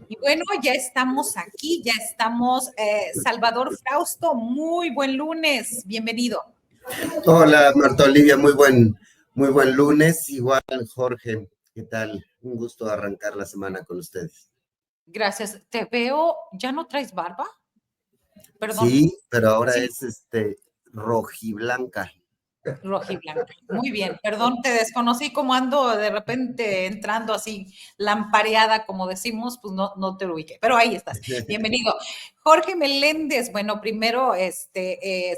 Y bueno, ya estamos aquí, ya estamos. Salvador Frausto, muy buen lunes, bienvenido. Hola, Marta Olivia, muy buen lunes. Igual, Jorge, ¿qué tal? Un gusto arrancar la semana con ustedes. Gracias. Te veo, ¿ya no traes barba? Perdón. Sí, pero ahora Sí, es rojiblanca. rojiblanca. Muy bien, perdón, te desconocí como ando de repente entrando así lampareada, como decimos, pues no te lo ubiqué, pero ahí estás. Bienvenido. Jorge Meléndez, bueno, primero,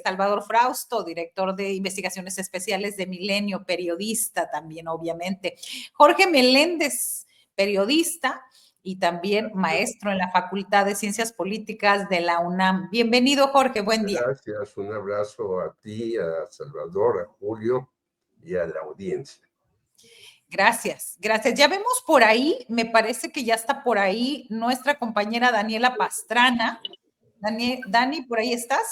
Salvador Frausto, director de investigaciones especiales de Milenio, periodista también, obviamente. Jorge Meléndez, periodista y también maestro en la Facultad de Ciencias Políticas de la UNAM. Bienvenido, Jorge, buen día. Gracias, un abrazo a ti, a Salvador, a Julio y a la audiencia. Gracias, gracias. Ya vemos por ahí, me parece que ya está por ahí nuestra compañera Daniela Pastrana. Dani, ¿por ahí estás?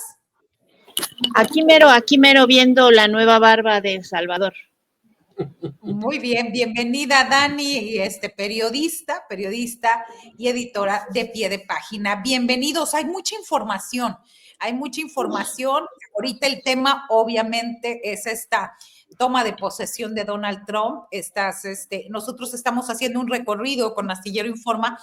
Aquí mero viendo la nueva barba de Salvador. Muy bien, bienvenida Dani, periodista y editora de Pie de Página. Bienvenidos, hay mucha información. Ahorita el tema obviamente es esta toma de posesión de Donald Trump. Nosotros estamos haciendo un recorrido con Astillero Informa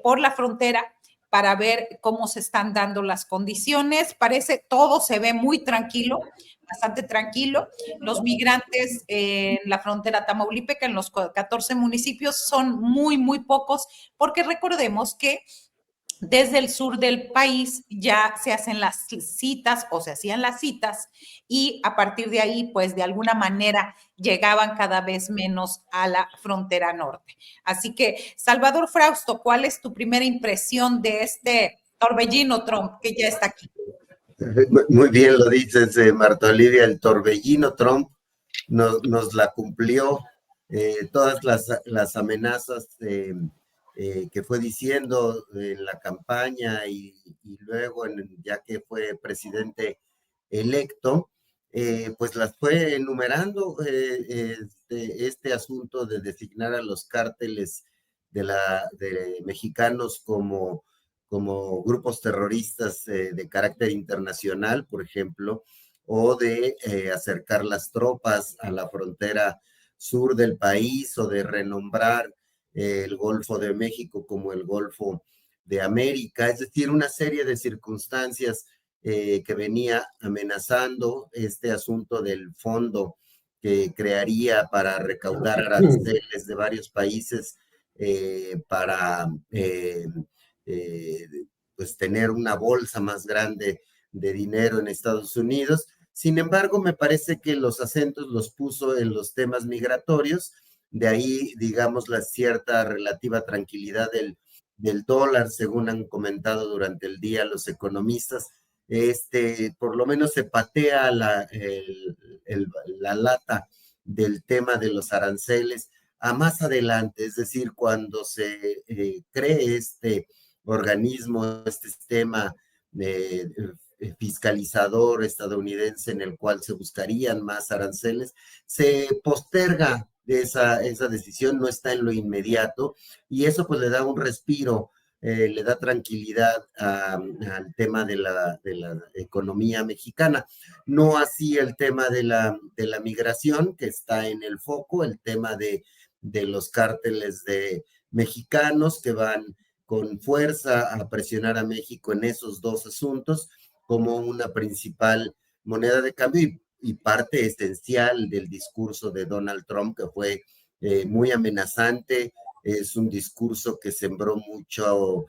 por la frontera para ver cómo se están dando las condiciones. Parece, todo se ve muy tranquilo, bastante tranquilo. Los migrantes en la frontera tamaulipeca, en los 14 municipios, son muy pocos, porque recordemos que desde el sur del país ya se hacen las citas o se hacían las citas y a partir de ahí, pues de alguna manera llegaban cada vez menos a la frontera norte. Así que, Salvador Frausto, ¿cuál es tu primera impresión de este torbellino Trump que ya está aquí? Muy bien lo dices, Marta Olivia, el torbellino Trump nos la cumplió. Todas las amenazas que fue diciendo en la campaña y luego ya que fue presidente electo, pues las fue enumerando. Este asunto de designar a los cárteles de mexicanos como grupos terroristas de carácter internacional, por ejemplo, o de acercar las tropas a la frontera sur del país, o de renombrar el Golfo de México como el Golfo de América, es decir, una serie de circunstancias que venía amenazando este asunto del fondo que crearía para recaudar aranceles de varios países para pues tener una bolsa más grande de dinero en Estados Unidos. Sin embargo, me parece que los acentos los puso en los temas migratorios, de ahí, digamos, la cierta relativa tranquilidad del dólar, según han comentado durante el día los economistas. Por lo menos se patea la lata del tema de los aranceles a más adelante, es decir, cuando se cree este organismo, este sistema fiscalizador estadounidense en el cual se buscarían más aranceles, se posterga esa decisión, no está en lo inmediato, y eso pues le da un respiro, le da tranquilidad al tema de la economía mexicana. No así el tema de la migración, que está en el foco, el tema de los cárteles de mexicanos que van con fuerza a presionar a México en esos dos asuntos como una principal moneda de cambio y parte esencial del discurso de Donald Trump, que fue muy amenazante. Es un discurso que sembró mucho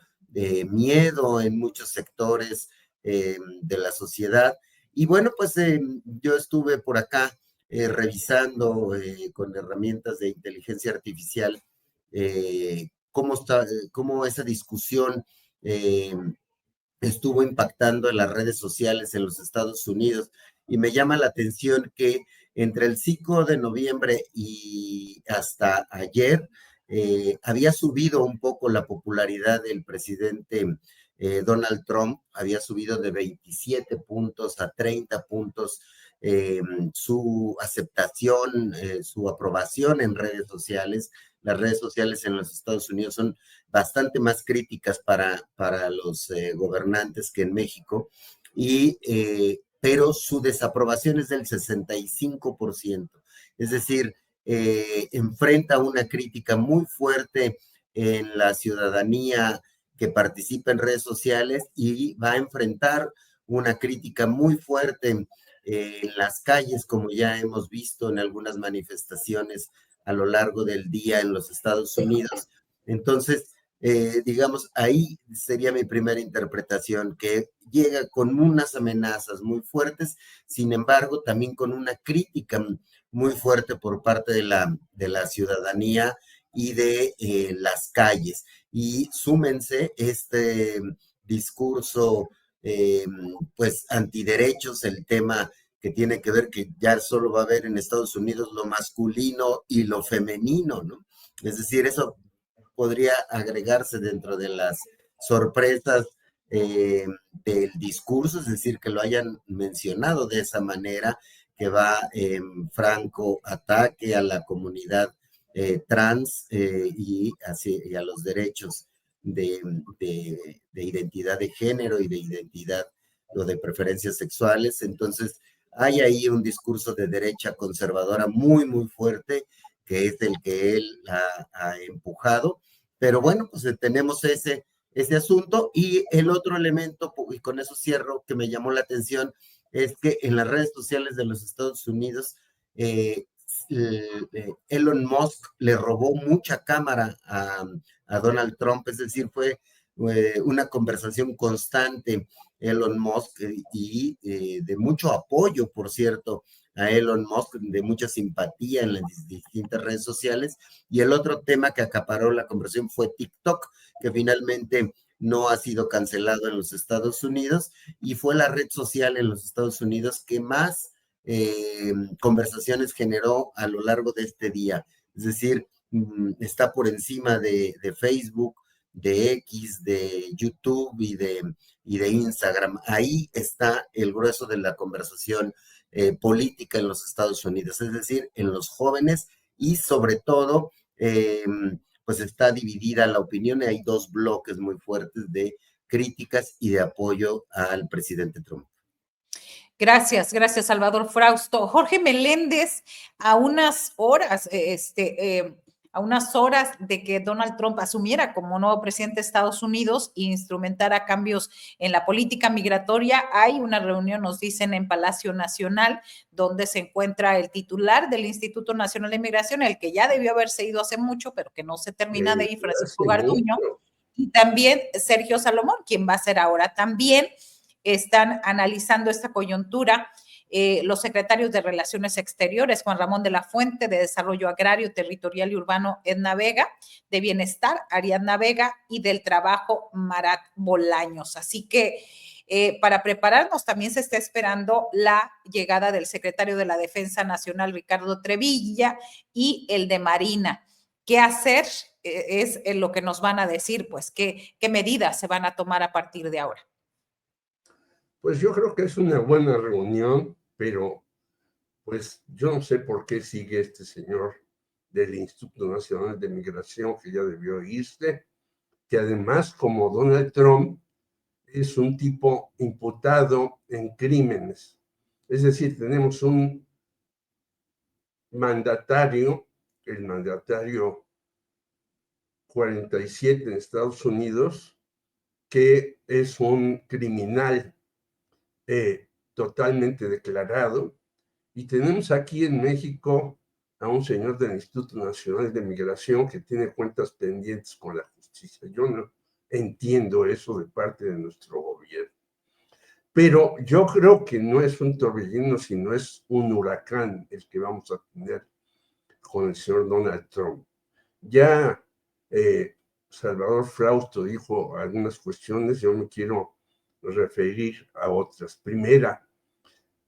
miedo en muchos sectores de la sociedad. Y bueno, pues yo estuve por acá revisando con herramientas de inteligencia artificial cómo esa discusión estuvo impactando en las redes sociales en los Estados Unidos. Y me llama la atención que entre el 5 de noviembre y hasta ayer había subido un poco la popularidad del presidente Donald Trump, había subido de 27 puntos a 30 puntos su aceptación, su aprobación en redes sociales, las redes sociales en los Estados Unidos son bastante más críticas para los gobernantes que en México, pero su desaprobación es del 65%. Es decir, enfrenta una crítica muy fuerte en la ciudadanía que participa en redes sociales y va a enfrentar una crítica muy fuerte en las calles, como ya hemos visto en algunas manifestaciones a lo largo del día en los Estados Unidos. Entonces, digamos, ahí sería mi primera interpretación, que llega con unas amenazas muy fuertes, sin embargo, también con una crítica muy fuerte por parte de la ciudadanía y de las calles. Y súmense este discurso, pues, antiderechos, el tema que tiene que ver que ya solo va a haber en Estados Unidos lo masculino y lo femenino, ¿no? Es decir, eso podría agregarse dentro de las sorpresas del discurso, es decir, que lo hayan mencionado de esa manera, que va en franco ataque a la comunidad trans y a los derechos de identidad de género y de identidad o de preferencias sexuales. Entonces, hay ahí un discurso de derecha conservadora muy, muy fuerte, que es el que él ha empujado. Pero bueno, pues tenemos ese asunto. Y el otro elemento, y con eso cierro, que me llamó la atención, es que en las redes sociales de los Estados Unidos, Elon Musk le robó mucha cámara a Donald Trump, es decir, fue una conversación constante Elon Musk y de mucho apoyo, por cierto, a Elon Musk, de mucha simpatía en las distintas redes sociales. Y el otro tema que acaparó la conversación fue TikTok, que finalmente no ha sido cancelado en los Estados Unidos y fue la red social en los Estados Unidos que más conversaciones generó a lo largo de este día. Es decir, está por encima de Facebook, de X, de YouTube y de Instagram. Ahí está el grueso de la conversación política en los Estados Unidos, es decir, en los jóvenes y sobre todo, pues está dividida la opinión y hay dos bloques muy fuertes de críticas y de apoyo al presidente Trump. Gracias, Salvador Frausto. Jorge Meléndez, a unas horas, a unas horas de que Donald Trump asumiera como nuevo presidente de Estados Unidos e instrumentara cambios en la política migratoria, hay una reunión, nos dicen, en Palacio Nacional, donde se encuentra el titular del Instituto Nacional de Migración, el que ya debió haberse ido hace mucho, pero que no se termina de ir, Francisco Garduño, y también Sergio Salomón, quien va a ser ahora también. Están analizando esta coyuntura los secretarios de Relaciones Exteriores, Juan Ramón de la Fuente, de Desarrollo Agrario, Territorial y Urbano, Edna Vega, de Bienestar, Ariadna Vega, y del Trabajo, Marat Bolaños. Así que para prepararnos también se está esperando la llegada del secretario de la Defensa Nacional, Ricardo Trevilla, y el de Marina. ¿Qué hacer? Es lo que nos van a decir, pues, qué medidas se van a tomar a partir de ahora. Pues yo creo que es una buena reunión, pero pues yo no sé por qué sigue este señor del Instituto Nacional de Migración, que ya debió irse, que además, como Donald Trump, es un tipo imputado en crímenes. Es decir, tenemos un mandatario, el mandatario 47 en Estados Unidos, que es un criminal totalmente declarado, y tenemos aquí en México a un señor del Instituto Nacional de Migración que tiene cuentas pendientes con la justicia. Yo no entiendo eso de parte de nuestro gobierno. Pero yo creo que no es un torbellino, sino es un huracán el que vamos a tener con el señor Donald Trump. Ya Salvador Frausto dijo algunas cuestiones, yo me quiero referir a otras. Primera,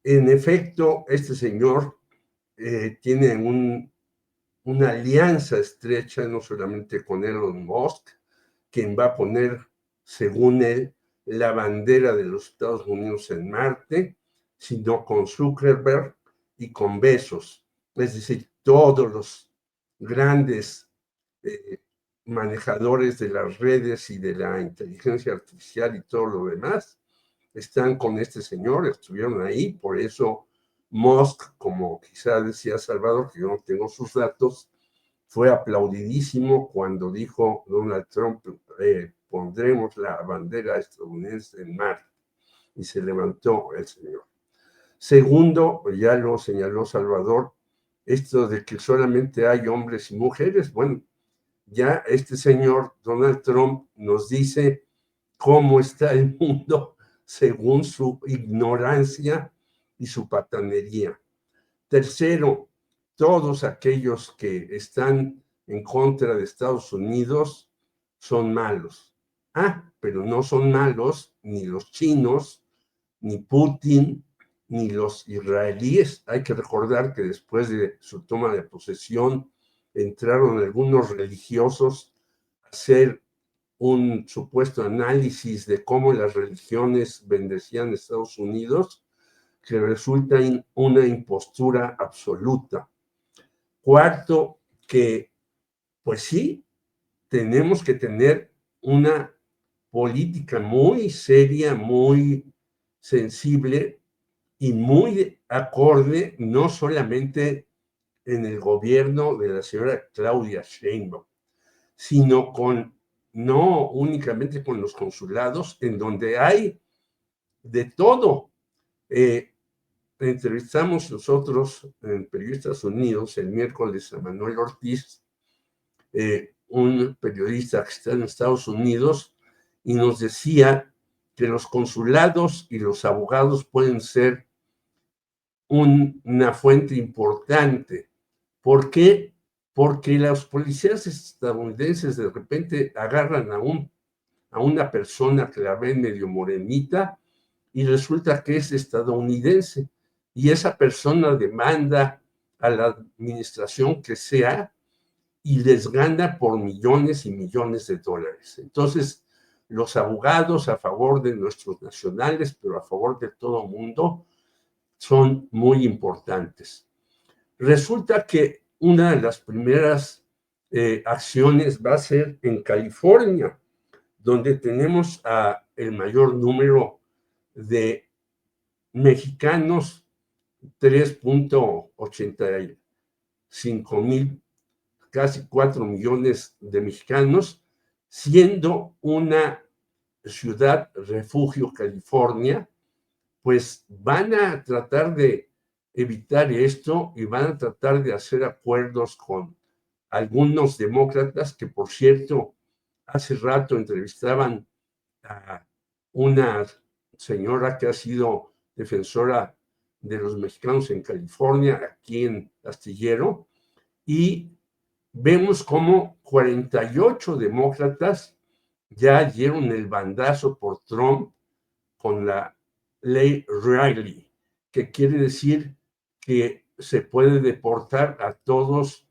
en efecto, este señor tiene una alianza estrecha, no solamente con Elon Musk, quien va a poner, según él, la bandera de los Estados Unidos en Marte, sino con Zuckerberg y con Bezos. Es decir, todos los grandes manejadores de las redes y de la inteligencia artificial y todo lo demás, están con este señor, estuvieron ahí, por eso Musk, como quizá decía Salvador, que yo no tengo sus datos, fue aplaudidísimo cuando dijo Donald Trump, pondremos la bandera estadounidense en mar, y se levantó el señor. Segundo, ya lo señaló Salvador, esto de que solamente hay hombres y mujeres, bueno, ya este señor Donald Trump nos dice cómo está el mundo según su ignorancia y su patanería. Tercero, todos aquellos que están en contra de Estados Unidos son malos. Pero no son malos ni los chinos, ni Putin, ni los israelíes. Hay que recordar que después de su toma de posesión entraron algunos religiosos a hacer un supuesto análisis de cómo las religiones bendecían a Estados Unidos, que resulta una impostura absoluta. Cuarto, que pues sí, tenemos que tener una política muy seria, muy sensible y muy acorde, no solamente en el gobierno de la señora Claudia Sheinbaum, sino no únicamente con los consulados, en donde hay de todo. Entrevistamos nosotros en Periodistas Unidos el miércoles a Manuel Ortiz, un periodista que está en Estados Unidos, y nos decía que los consulados y los abogados pueden ser una fuente importante. ¿Por qué? Porque los policías estadounidenses de repente agarran a una persona que la ven medio morenita y resulta que es estadounidense, y esa persona demanda a la administración que sea y les gana por millones y millones de dólares. Entonces, los abogados a favor de nuestros nacionales, pero a favor de todo el mundo, son muy importantes. Resulta que una de las primeras acciones va a ser en California, donde tenemos el mayor número de mexicanos, 3.85 mil, casi 4 millones de mexicanos, siendo una ciudad refugio California, pues van a tratar de evitar esto y van a tratar de hacer acuerdos con algunos demócratas que, por cierto, hace rato entrevistaban a una señora que ha sido defensora de los mexicanos en California, aquí en Astillero, y vemos cómo 48 demócratas ya dieron el bandazo por Trump con la ley Riley, que quiere decir que se puede deportar a todos,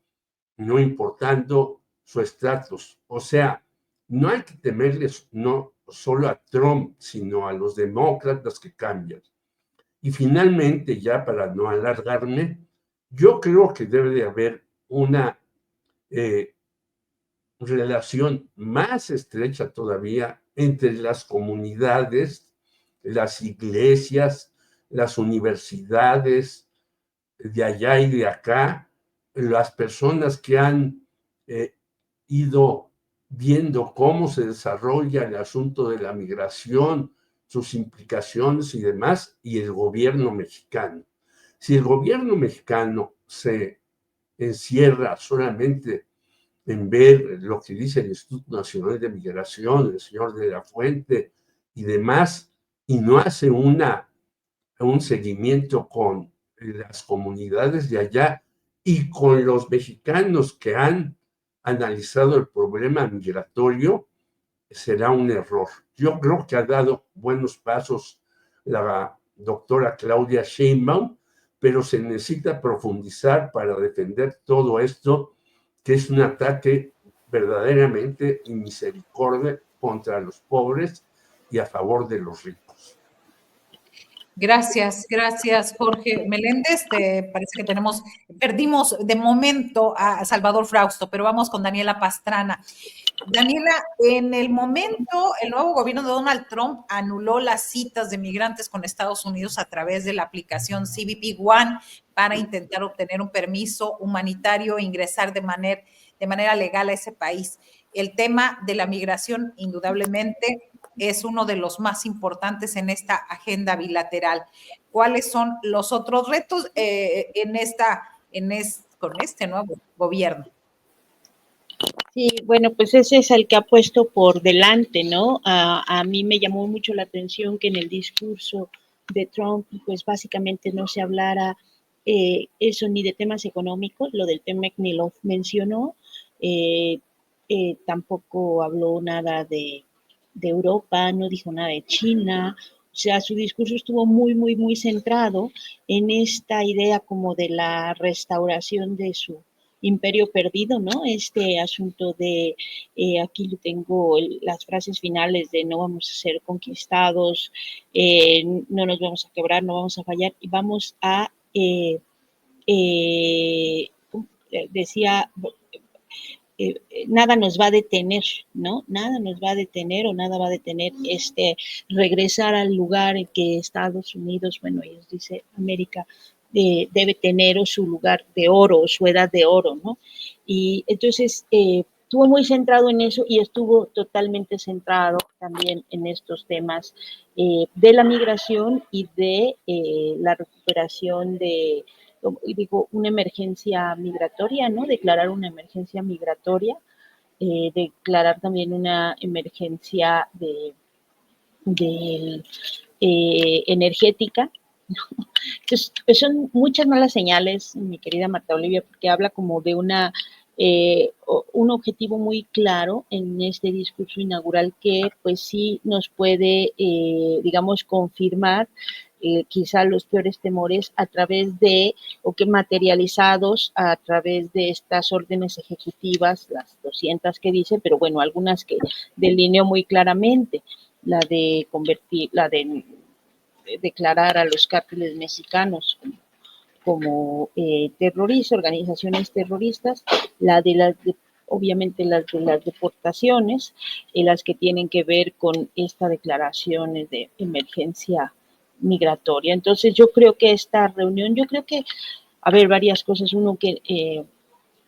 no importando su estatus. O sea, no hay que temerles no solo a Trump, sino a los demócratas que cambian. Y finalmente, ya para no alargarme, yo creo que debe de haber una relación más estrecha todavía entre las comunidades, las iglesias, las universidades de allá y de acá, las personas que han ido viendo cómo se desarrolla el asunto de la migración, sus implicaciones y demás, y el gobierno mexicano. Si el gobierno mexicano se encierra solamente en ver lo que dice el Instituto Nacional de Migración, el señor de la Fuente y demás, y no hace un seguimiento con las comunidades de allá y con los mexicanos que han analizado el problema migratorio, será un error. Yo creo que ha dado buenos pasos la doctora Claudia Sheinbaum, pero se necesita profundizar para defender todo esto, que es un ataque verdaderamente inmisericordia contra los pobres y a favor de los ricos. Gracias, gracias, Jorge Meléndez. Parece que perdimos de momento a Salvador Frausto, pero vamos con Daniela Pastrana. Daniela, en el momento, el nuevo gobierno de Donald Trump anuló las citas de migrantes con Estados Unidos a través de la aplicación CBP One para intentar obtener un permiso humanitario e ingresar de manera legal a ese país. El tema de la migración, indudablemente, es uno de los más importantes en esta agenda bilateral. ¿Cuáles son los otros retos con este nuevo gobierno? Sí, bueno, pues ese es el que ha puesto por delante, ¿no? A mí me llamó mucho la atención que en el discurso de Trump, pues básicamente no se hablara eso ni de temas económicos, lo del TEMEC ni lo mencionó, tampoco habló nada de Europa, no dijo nada de China, o sea, su discurso estuvo muy, muy, muy centrado en esta idea como de la restauración de su imperio perdido, ¿no? Este asunto de, aquí yo tengo las frases finales de no vamos a ser conquistados, no nos vamos a quebrar, no vamos a fallar y vamos a, decía, nada nos va a detener, ¿no? Nada nos va a detener o nada va a detener regresar al lugar en que Estados Unidos, bueno, ellos dice América, debe tener o su lugar de oro o su edad de oro, ¿no? Y entonces estuvo muy centrado en eso y estuvo totalmente centrado también en estos temas de la migración y de la recuperación de, digo, una emergencia migratoria, ¿no? Declarar una emergencia migratoria, declarar también una emergencia energética, ¿no? Entonces, pues son muchas malas señales, mi querida Marta Olivia, porque habla como de un objetivo muy claro en este discurso inaugural que pues sí nos puede, digamos, confirmar quizá los peores temores a través de, o que materializados a través de estas órdenes ejecutivas, las 200 que dice, pero bueno, algunas que delineó muy claramente, la de declarar a los cárteles mexicanos como terroristas, organizaciones terroristas, obviamente las de las deportaciones, las que tienen que ver con esta declaración de emergencia migratoria. Entonces yo creo que esta reunión, a ver, varias cosas. Uno, que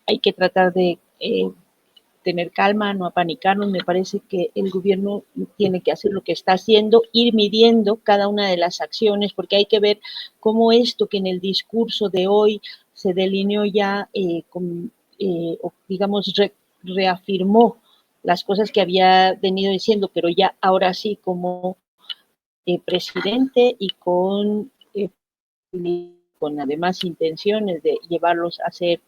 hay que tratar de tener calma, no apanicarnos. Me parece que el gobierno tiene que hacer lo que está haciendo, ir midiendo cada una de las acciones, porque hay que ver cómo esto que en el discurso de hoy se delineó ya, digamos, reafirmó las cosas que había venido diciendo, pero ya ahora sí como presidente y con además intenciones de llevarlos a hacer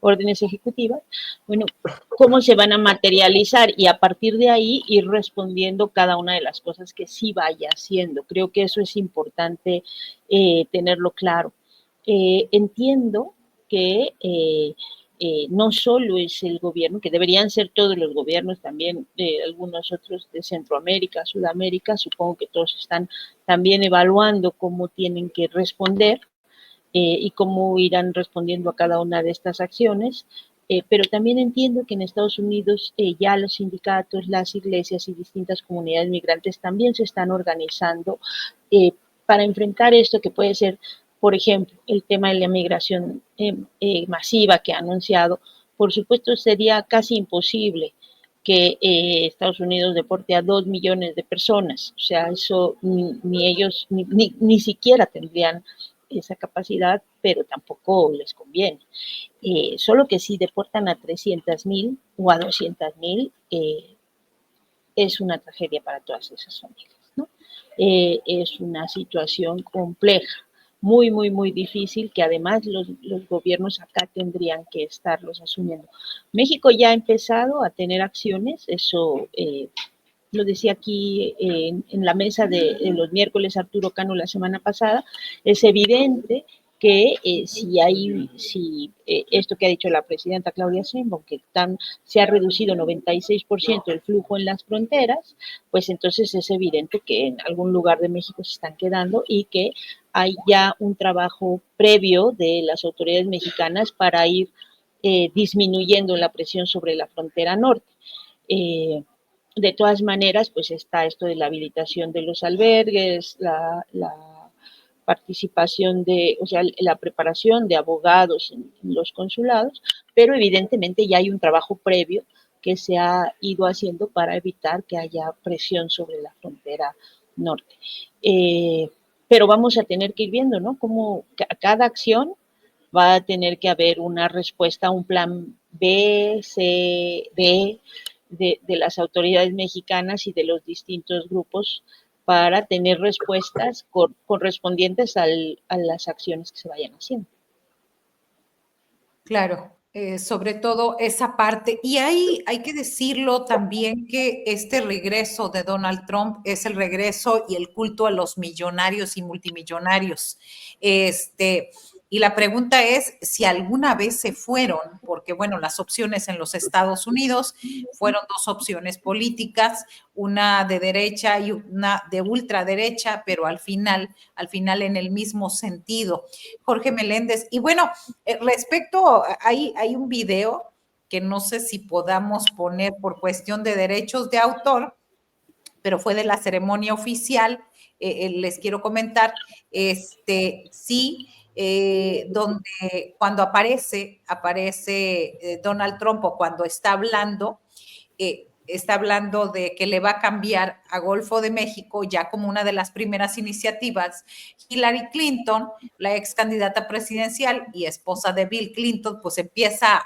órdenes ejecutivas, bueno, cómo se van a materializar y a partir de ahí ir respondiendo cada una de las cosas que sí vaya haciendo. Creo que eso es importante tenerlo claro. Entiendo que no solo es el gobierno, que deberían ser todos los gobiernos, también algunos otros de Centroamérica, Sudamérica, supongo que todos están también evaluando cómo tienen que responder y cómo irán respondiendo a cada una de estas acciones. Pero también entiendo que en Estados Unidos ya los sindicatos, las iglesias y distintas comunidades migrantes también se están organizando para enfrentar esto que puede ser, por ejemplo, el tema de la migración masiva que ha anunciado. Por supuesto, sería casi imposible que Estados Unidos deporte a 2 millones de personas. O sea, eso ni ellos ni siquiera tendrían esa capacidad, pero tampoco les conviene. Solo que si deportan a 300,000 o a 200,000, es una tragedia para todas esas familias, ¿no? Es una situación compleja, muy, muy, muy difícil, que además los gobiernos acá tendrían que estarlos asumiendo. México ya ha empezado a tener acciones, eso lo decía aquí en la mesa de los miércoles Arturo Cano la semana pasada. Es evidente que esto que ha dicho la presidenta Claudia Sheinbaum, que se ha reducido 96% el flujo en las fronteras, pues entonces es evidente que en algún lugar de México se están quedando y que hay ya un trabajo previo de las autoridades mexicanas para ir disminuyendo la presión sobre la frontera norte. De todas maneras, pues está esto de la habilitación de los albergues, la participación la preparación de abogados en los consulados, pero evidentemente ya hay un trabajo previo que se ha ido haciendo para evitar que haya presión sobre la frontera norte. Pero vamos a tener que ir viendo, ¿no? Cómo cada acción va a tener que haber una respuesta, un plan B, C, D de las autoridades mexicanas y de los distintos grupos para tener respuestas correspondientes a las acciones que se vayan haciendo. Claro, sobre todo esa parte. Y hay que decirlo también que este regreso de Donald Trump es el regreso y el culto a los millonarios y multimillonarios. Y la pregunta es si alguna vez se fueron, porque bueno, las opciones en los Estados Unidos fueron dos opciones políticas, una de derecha y una de ultraderecha, pero al final en el mismo sentido. Jorge Meléndez. Y bueno, respecto, hay un video que no sé si podamos poner por cuestión de derechos de autor, pero fue de la ceremonia oficial, les quiero comentar, sí, donde cuando aparece Donald Trump o cuando está hablando de que le va a cambiar a Golfo de México ya como una de las primeras iniciativas. Hillary Clinton, la ex candidata presidencial y esposa de Bill Clinton, pues empieza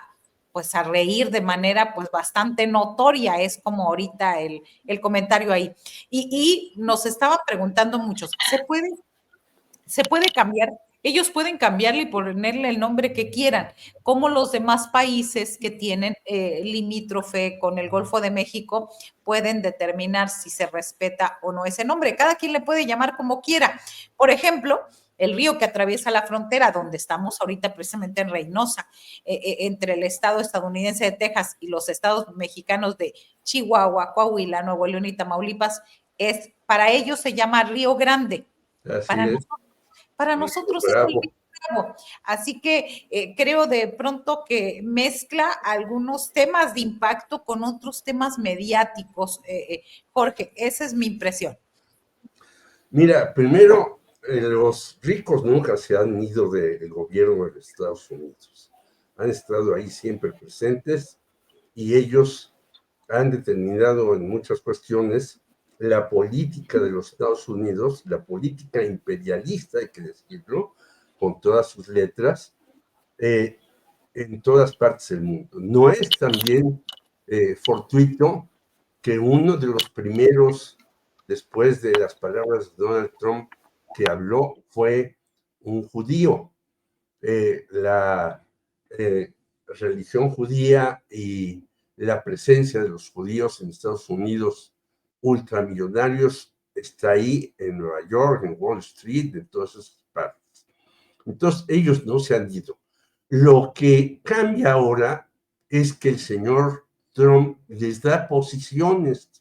pues a reír de manera pues bastante notoria, es como ahorita el comentario ahí. Y nos estaban preguntando muchos, ¿se puede cambiar? Ellos pueden cambiarle y ponerle el nombre que quieran, como los demás países que tienen limítrofe con el Golfo de México pueden determinar si se respeta o no ese nombre. Cada quien le puede llamar como quiera. Por ejemplo, el río que atraviesa la frontera, donde estamos ahorita precisamente en Reynosa, entre el estado estadounidense de Texas y los estados mexicanos de Chihuahua, Coahuila, Nuevo León y Tamaulipas, para ellos se llama Río Grande. Para nosotros es el Río Bravo. Así que creo de pronto que mezcla algunos temas de impacto con otros temas mediáticos. Jorge, esa es mi impresión. Mira, primero, los ricos nunca se han ido del gobierno de los Estados Unidos. Han estado ahí siempre presentes y ellos han determinado en muchas cuestiones la política de los Estados Unidos, la política imperialista, hay que decirlo, con todas sus letras, en todas partes del mundo. No es también fortuito que uno de los primeros, después de las palabras de Donald Trump, que habló fue un judío. La religión judía y la presencia de los judíos en Estados Unidos ultramillonarios está ahí en Nueva York, en Wall Street, en todas esas partes. Entonces, ellos no se han ido. Lo que cambia ahora es que el señor Trump les da posiciones,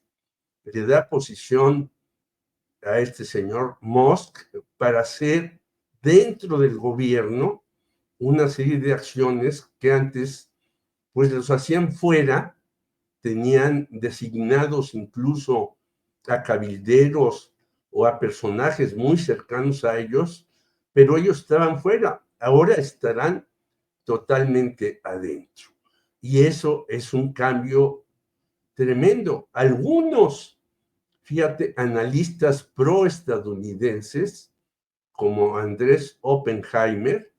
le da posición a este señor Musk para hacer dentro del gobierno una serie de acciones que antes pues los hacían fuera, tenían designados incluso a cabilderos o a personajes muy cercanos a ellos, pero ellos estaban fuera, ahora estarán totalmente adentro. Y eso es un cambio tremendo. Algunos, fíjate, analistas pro-estadounidenses, como Andrés Oppenheimer,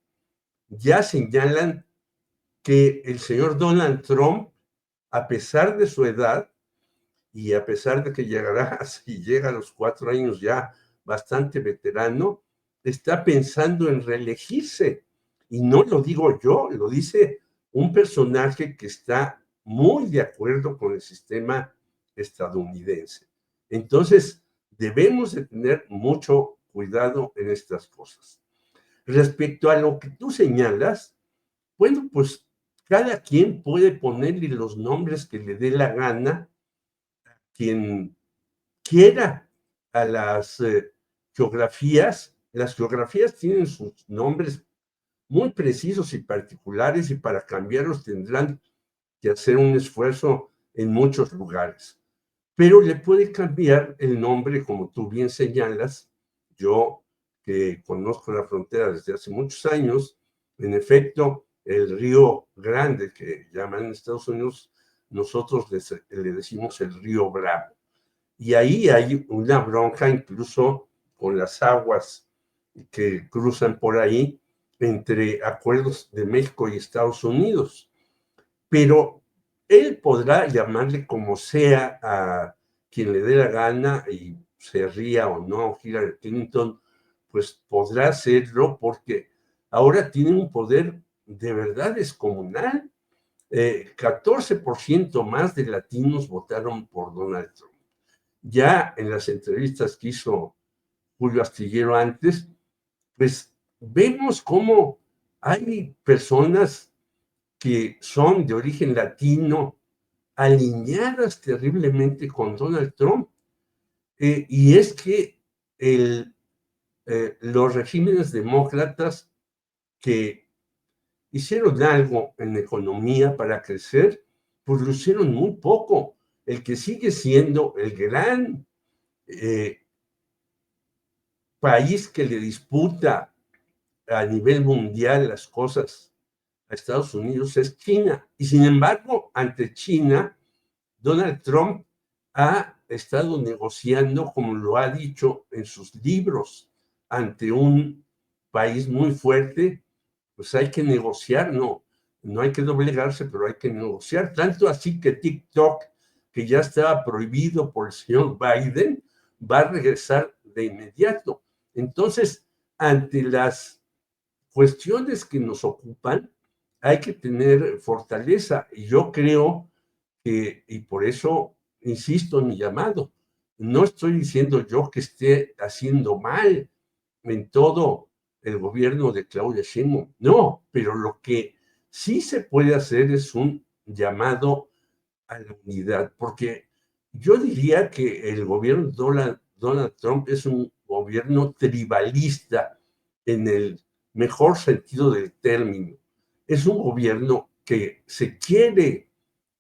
ya señalan que el señor Donald Trump, a pesar de su edad y a pesar de que llegará, si llega a los 4 años ya bastante veterano, está pensando en reelegirse. Y no lo digo yo, lo dice un personaje que está muy de acuerdo con el sistema estadounidense. Entonces, debemos de tener mucho cuidado en estas cosas. respecto a lo que tú señalas, bueno, pues cada quien puede ponerle los nombres que le dé la gana, quien quiera, a las geografías. Las geografías tienen sus nombres muy precisos y particulares, y para cambiarlos tendrán que hacer un esfuerzo en muchos lugares. Pero le puede cambiar el nombre, como tú bien señalas. Yo, que conozco la frontera desde hace muchos años, en efecto, el Río Grande, que llaman en Estados Unidos, nosotros le decimos el Río Bravo. Y ahí hay una bronca incluso con las aguas que cruzan por ahí, entre acuerdos de México y Estados Unidos. Pero él podrá llamarle como sea a quien le dé la gana, y se ría o no Hillary Clinton, pues podrá hacerlo, porque ahora tiene un poder de verdad descomunal. 14% más de latinos votaron por Donald Trump. Ya en las entrevistas que hizo Julio Astillero antes, pues vemos cómo hay personas que son de origen latino alineadas terriblemente con Donald Trump. Y es que los regímenes demócratas que hicieron algo en economía para crecer, pues lo hicieron muy poco. El que sigue siendo el gran país que le disputa a nivel mundial las cosas a Estados Unidos es China. Y sin embargo, ante China, Donald Trump ha estado negociando, como lo ha dicho en sus libros, ante un país muy fuerte. Pues hay que negociar, no hay que doblegarse, pero hay que negociar. Tanto así que TikTok, que ya estaba prohibido por el señor Biden, va a regresar de inmediato. Entonces, ante las cuestiones que nos ocupan, hay que tener fortaleza. Y yo creo que, y por eso insisto en mi llamado, no estoy diciendo yo que esté haciendo mal en todo el gobierno de Claudia Sheinbaum, no, pero lo que sí se puede hacer es un llamado a la unidad, porque yo diría que el gobierno de Donald Trump es un gobierno tribalista en el mejor sentido del término. Es un gobierno que se quiere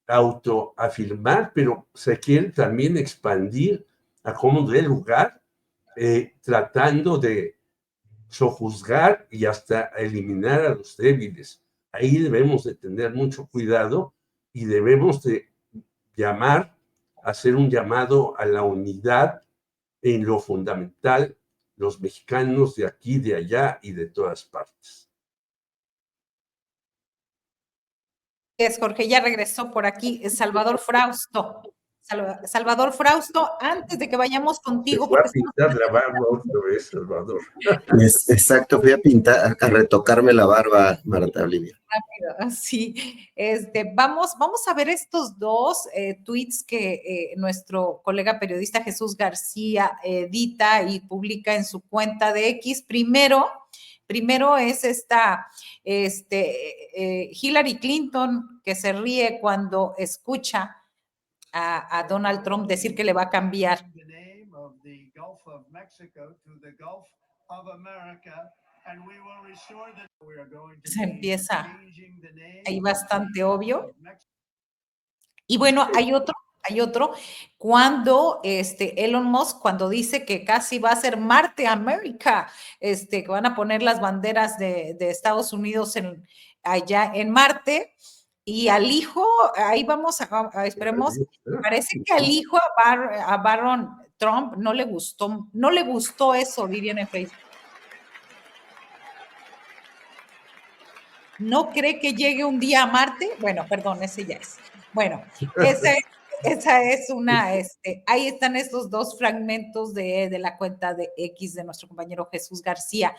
autoafirmar, pero se quiere también expandir a como dé lugar, tratando de sojuzgar y hasta eliminar a los débiles. Ahí debemos de tener mucho cuidado y debemos de hacer un llamado a la unidad en lo fundamental, los mexicanos de aquí, de allá y de todas partes. Es Jorge, ya regresó por aquí Salvador Frausto. Salvador Frausto, antes de que vayamos contigo, Se fue a pintar la barba otra vez, Salvador. Exacto, fui a pintar, a retocarme la barba, Marta Olivia. Rápido, sí. Vamos a ver estos dos tweets que nuestro colega periodista Jesús García edita y publica en su cuenta de X. Primero es Hillary Clinton, que se ríe cuando escucha a Donald Trump decir que le va a cambiar. Se empieza ahí bastante obvio. Y bueno, hay otro, cuando Elon Musk, cuando dice que casi va a ser Marte América, que van a poner las banderas de Estados Unidos allá en Marte, y al hijo, ahí vamos esperemos, parece que al hijo a Barron Trump no le gustó eso, dirían en Facebook. ¿No cree que llegue un día a Marte? Bueno, perdón, ese ya es. Bueno, esa es una, ahí están estos dos fragmentos de la cuenta de X de nuestro compañero Jesús García.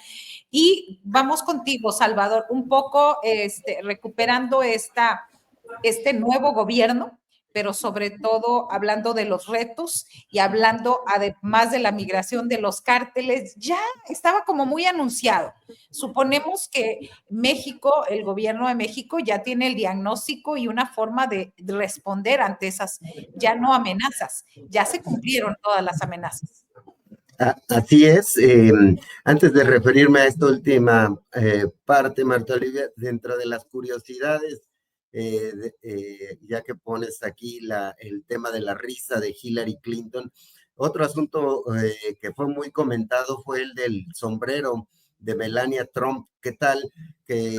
Y vamos contigo, Salvador, un poco recuperando este nuevo gobierno. pero sobre todo hablando de los retos y hablando además de la migración de los cárteles, ya estaba como muy anunciado. Suponemos que México, el gobierno de México ya tiene el diagnóstico y una forma de responder ante esas ya no amenazas, ya se cumplieron todas las amenazas. Así es. Antes de referirme a esta última parte, Marta Olivia, dentro de las curiosidades, ya que pones aquí el tema de la risa de Hillary Clinton, otro asunto que fue muy comentado fue el del sombrero de Melania Trump. ¿Qué tal? Que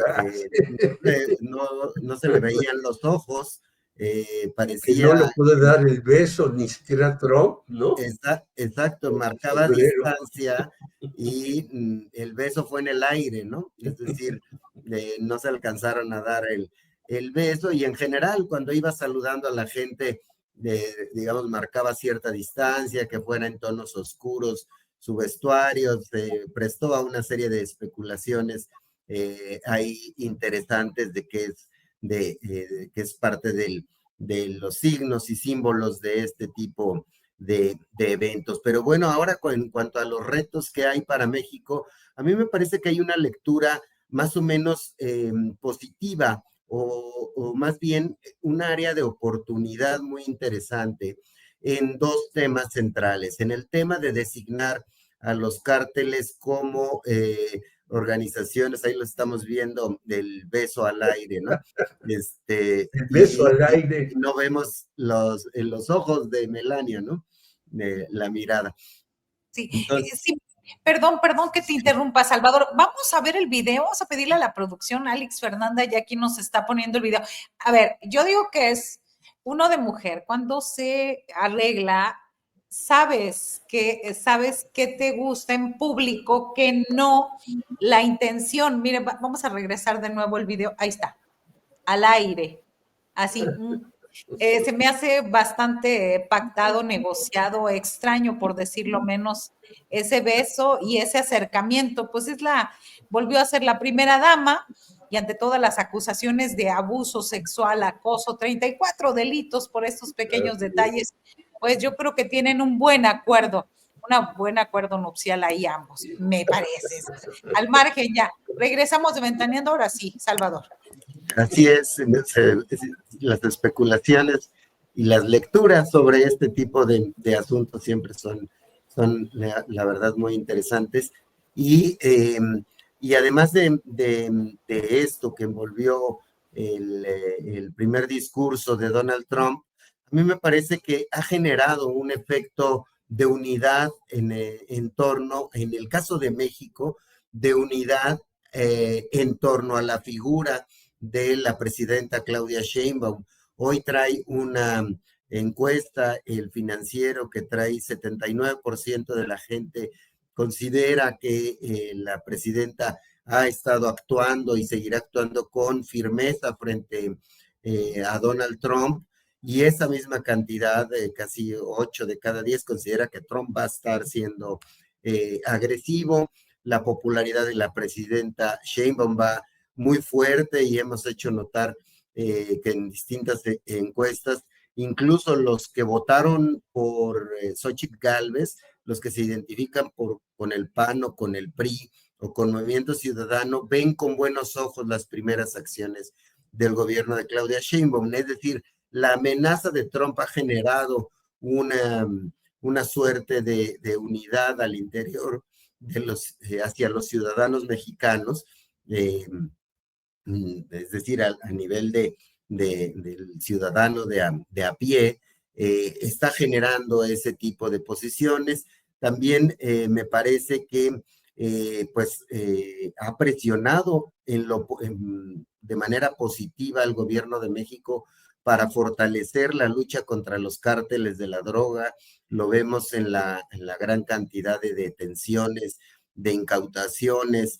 no se le veían los ojos, Que parecía... no le puede dar el beso ni siquiera Trump, ¿no? Exacto, marcaba distancia y el beso fue en el aire, ¿no? Es decir, no se alcanzaron a dar el beso, y en general cuando iba saludando a la gente, digamos, marcaba cierta distancia, que fuera en tonos oscuros su vestuario, se prestó a una serie de especulaciones ahí interesantes de que es parte de los signos y símbolos de este tipo de eventos. Pero bueno, ahora en cuanto a los retos que hay para México, a mí me parece que hay una lectura más o menos positiva, o más bien un área de oportunidad muy interesante en dos temas centrales. En el tema de designar a los cárteles como organizaciones, ahí lo estamos viendo, del beso al aire, ¿no? El beso al aire. Y no vemos en los ojos de Melania, ¿no? De la mirada. Sí, sí. Perdón que te interrumpa, Salvador. Vamos a ver el video, vamos a pedirle a la producción, Alex Fernanda, ya aquí nos está poniendo el video. A ver, yo digo que es uno de mujer. Cuando se arregla, sabes que te gusta en público, que no la intención. Miren, vamos a regresar de nuevo el video. Ahí está, al aire, así. Se me hace bastante pactado, negociado, extraño, por decirlo menos, ese beso y ese acercamiento. Pues volvió a ser la primera dama, y ante todas las acusaciones de abuso sexual, acoso, 34 delitos por estos pequeños detalles, pues yo creo que tienen un buen acuerdo nupcial ahí ambos, me parece. Al margen ya, regresamos de Ventaneando, ahora sí, Salvador. Así es, las especulaciones y las lecturas sobre este tipo de asuntos siempre son la verdad muy interesantes, y además de esto que envolvió el primer discurso de Donald Trump, a mí me parece que ha generado un efecto de unidad en torno, en el caso de México, de unidad en torno a la figura de la presidenta Claudia Sheinbaum. Hoy trae una encuesta, El Financiero, que trae 79% de la gente considera que la presidenta ha estado actuando y seguirá actuando con firmeza frente a Donald Trump, y esa misma cantidad, casi 8 de cada 10, considera que Trump va a estar siendo agresivo. La popularidad de la presidenta Sheinbaum va muy fuerte, y hemos hecho notar que en distintas encuestas, incluso los que votaron por Xóchitl Gálvez, los que se identifican con el PAN o con el PRI o con Movimiento Ciudadano, ven con buenos ojos las primeras acciones del gobierno de Claudia Sheinbaum. Es decir, la amenaza de Trump ha generado una suerte de unidad al interior hacia los ciudadanos mexicanos, es decir, a nivel del ciudadano de a pie, está generando ese tipo de posiciones. También me parece que ha presionado de manera positiva al gobierno de México para fortalecer la lucha contra los cárteles de la droga. Lo vemos en la gran cantidad de detenciones, de incautaciones,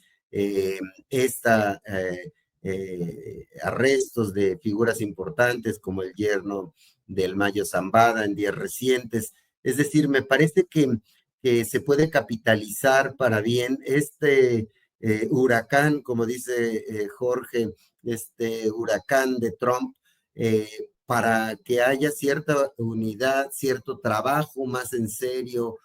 arrestos de figuras importantes como el yerno del Mayo Zambada en días recientes. Es decir, me parece que se puede capitalizar para bien este huracán, como dice Jorge, este huracán de Trump, para que haya cierta unidad, cierto trabajo más en serio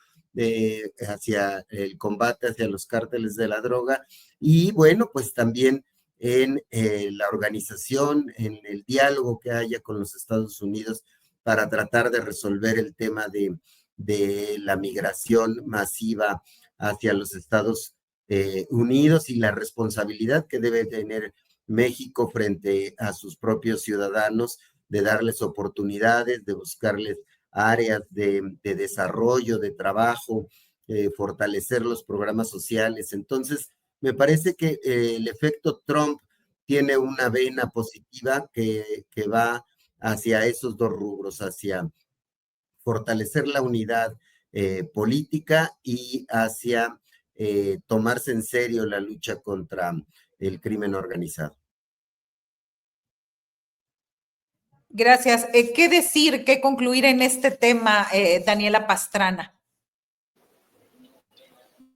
hacia el combate, hacia los cárteles de la droga, y bueno, pues también en la organización, en el diálogo que haya con los Estados Unidos para tratar de resolver el tema de la migración masiva hacia los Estados Unidos y la responsabilidad que debe tener México frente a sus propios ciudadanos, de darles oportunidades, de buscarles áreas de desarrollo, de trabajo, fortalecer los programas sociales. Entonces, me parece que el efecto Trump tiene una vena positiva que va hacia esos dos rubros, hacia fortalecer la unidad política y hacia tomarse en serio la lucha contra el crimen organizado. Gracias. ¿Qué decir, qué concluir en este tema, Daniela Pastrana?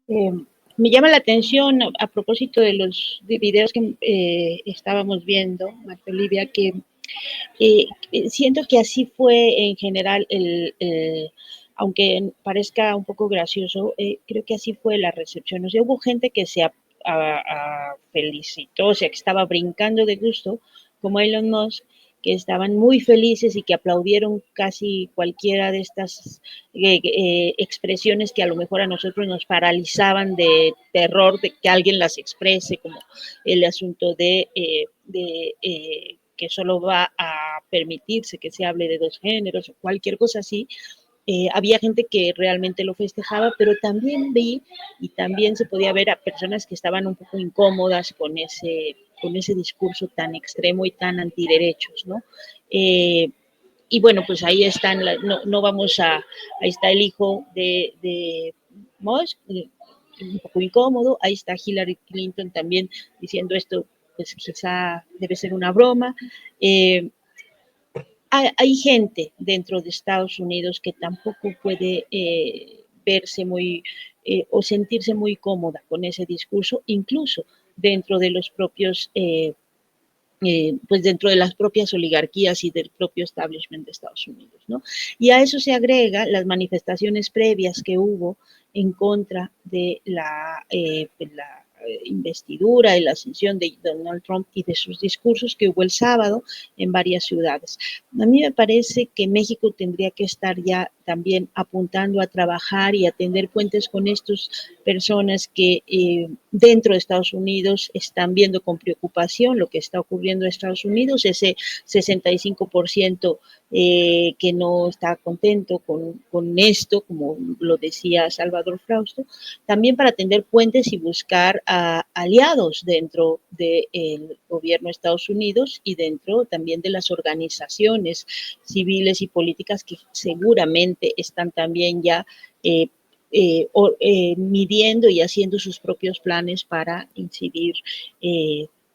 Me llama la atención a propósito de los videos que estábamos viendo, Marta Olivia, que siento que así fue en general, aunque parezca un poco gracioso, creo que así fue la recepción. O sea, hubo gente que se felicitó, o sea, que estaba brincando de gusto, como Elon Musk, que estaban muy felices y que aplaudieron casi cualquiera de estas expresiones que a lo mejor a nosotros nos paralizaban de terror de que alguien las exprese, como el asunto de que solo va a permitirse que se hable de dos géneros o cualquier cosa así. Había gente que realmente lo festejaba, pero también vi y también se podía ver a personas que estaban un poco incómodas con ese discurso tan extremo y tan antiderechos, ¿no? Y bueno, pues ahí están, no vamos ahí está el hijo de Musk, un poco incómodo, ahí está Hillary Clinton también diciendo esto, pues quizá debe ser una broma. Hay gente dentro de Estados Unidos que tampoco puede verse muy o sentirse muy cómoda con ese discurso, incluso dentro de los propios pues dentro de las propias oligarquías y del propio establishment de Estados Unidos, ¿no? Y a eso se agrega las manifestaciones previas que hubo en contra de la investidura y la ascensión de Donald Trump y de sus discursos que hubo el sábado en varias ciudades. A mí me parece que México tendría que estar ya también apuntando a trabajar y a tender puentes con estas personas que dentro de Estados Unidos están viendo con preocupación lo que está ocurriendo en Estados Unidos, ese 65% que no está contento con esto, como lo decía Salvador Frausto, también para tender puentes y buscar aliados dentro del gobierno de Estados Unidos y dentro también de las organizaciones civiles y políticas que seguramente están también ya midiendo y haciendo sus propios planes para incidir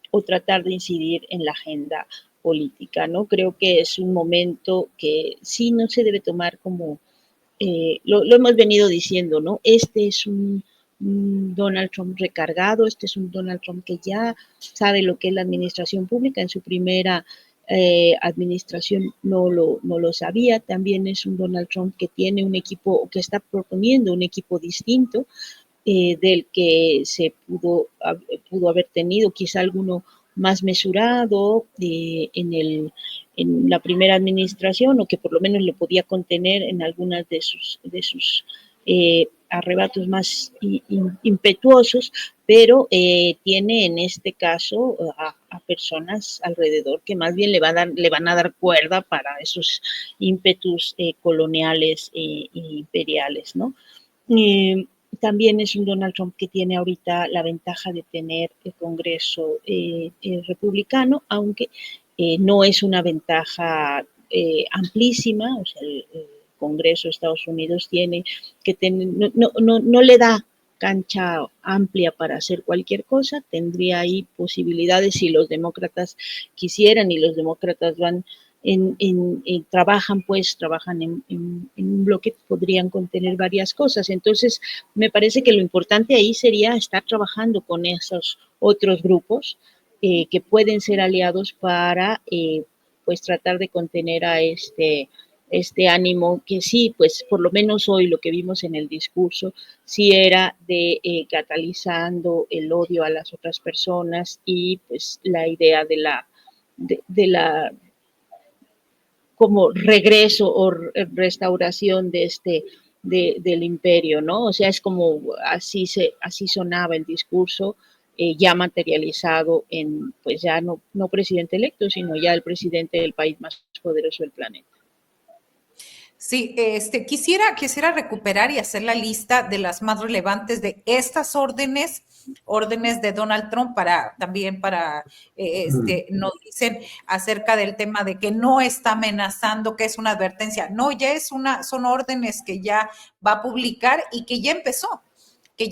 o tratar de incidir en la agenda política, ¿no? Creo que es un momento que sí no se debe tomar como, lo hemos venido diciendo, ¿no? Este es un Donald Trump recargado, este es un Donald Trump que ya sabe lo que es la administración pública. En su primera administración no lo sabía. También es un Donald Trump que tiene un equipo, que está proponiendo un equipo distinto del que se pudo haber tenido, quizá alguno más mesurado en la primera administración, o que por lo menos le podía contener en algunas de sus arrebatos más impetuosos, pero tiene en este caso a personas alrededor que más bien le van a dar cuerda para esos ímpetus coloniales e imperiales, ¿no? También es un Donald Trump que tiene ahorita la ventaja de tener el Congreso republicano, aunque no es una ventaja amplísima. O sea, el Congreso de Estados Unidos tiene que tener, no le da cancha amplia para hacer cualquier cosa. Tendría ahí posibilidades si los demócratas quisieran, y los demócratas van trabajan en un bloque, podrían contener varias cosas. Entonces, me parece que lo importante ahí sería estar trabajando con esos otros grupos que pueden ser aliados para pues tratar de contener a este ánimo que sí, pues por lo menos hoy lo que vimos en el discurso, sí era de catalizando el odio a las otras personas y pues la idea de la como regreso o restauración del imperio, ¿no? O sea, es como así sonaba el discurso, ya materializado en, pues ya no presidente electo, sino ya el presidente del país más poderoso del planeta. Sí, quisiera recuperar y hacer la lista de las más relevantes de estas órdenes de Donald Trump también nos dicen acerca del tema de que no está amenazando, que es una advertencia. No, son órdenes que ya va a publicar y que ya